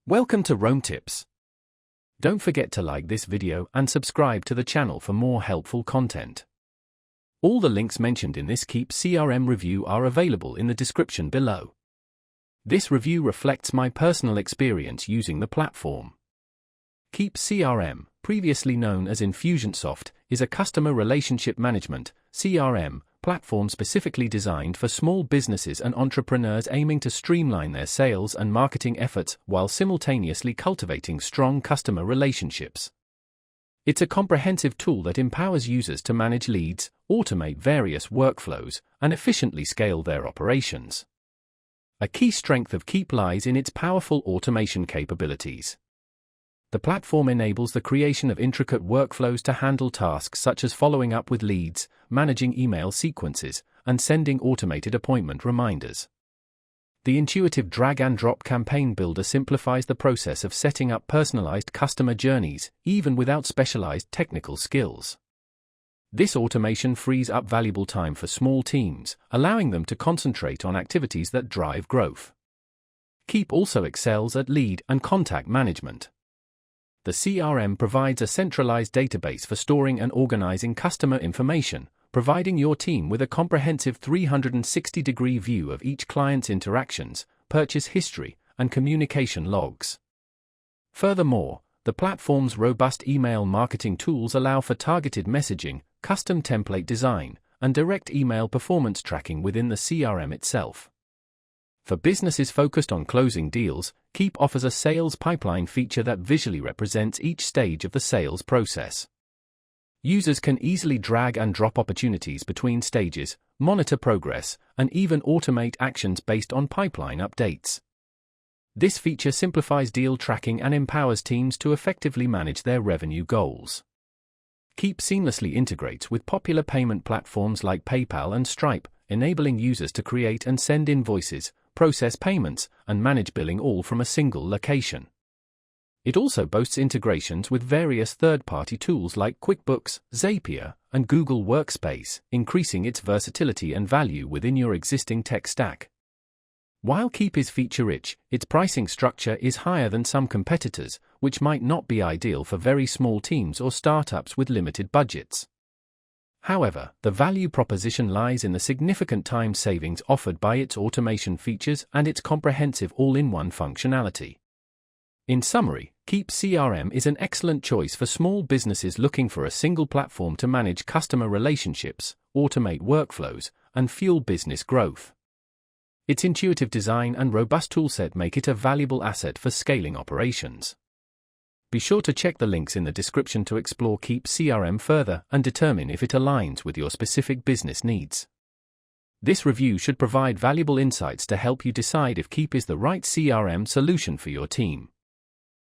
Welcome to Rome Tips. Don't forget to like this video and subscribe to the channel for more helpful content. All the links mentioned in this Keap CRM review are available in the description below. This review reflects my personal experience using the platform. Keap CRM, previously known as Infusionsoft, is a customer relationship management (CRM) platform specifically designed for small businesses and entrepreneurs aiming to streamline their sales and marketing efforts while simultaneously cultivating strong customer relationships. It's a comprehensive tool that empowers users to manage leads, automate various workflows, and efficiently scale their operations. A key strength of Keap lies in its powerful automation capabilities. The platform enables the creation of intricate workflows to handle tasks such as following up with leads, managing email sequences, and sending automated appointment reminders. The intuitive drag-and-drop campaign builder simplifies the process of setting up personalized customer journeys, even without specialized technical skills. This automation frees up valuable time for small teams, allowing them to concentrate on activities that drive growth. Keap also excels at lead and contact management. The CRM provides a centralized database for storing and organizing customer information, providing your team with a comprehensive 360-degree view of each client's interactions, purchase history, and communication logs. Furthermore, the platform's robust email marketing tools allow for targeted messaging, custom template design, and direct email performance tracking within the CRM itself. For businesses focused on closing deals, Keap offers a sales pipeline feature that visually represents each stage of the sales process. Users can easily drag and drop opportunities between stages, monitor progress, and even automate actions based on pipeline updates. This feature simplifies deal tracking and empowers teams to effectively manage their revenue goals. Keap seamlessly integrates with popular payment platforms like PayPal and Stripe, enabling users to create and send invoices, process payments, and manage billing all from a single location. It also boasts integrations with various third-party tools like QuickBooks, Zapier, and Google Workspace, increasing its versatility and value within your existing tech stack. While Keap is feature-rich, its pricing structure is higher than some competitors, which might not be ideal for very small teams or startups with limited budgets. However, the value proposition lies in the significant time savings offered by its automation features and its comprehensive all-in-one functionality. In summary, Keap CRM is an excellent choice for small businesses looking for a single platform to manage customer relationships, automate workflows, and fuel business growth. Its intuitive design and robust toolset make it a valuable asset for scaling operations. Be sure to check the links in the description to explore Keap CRM further and determine if it aligns with your specific business needs. This review should provide valuable insights to help you decide if Keap is the right CRM solution for your team.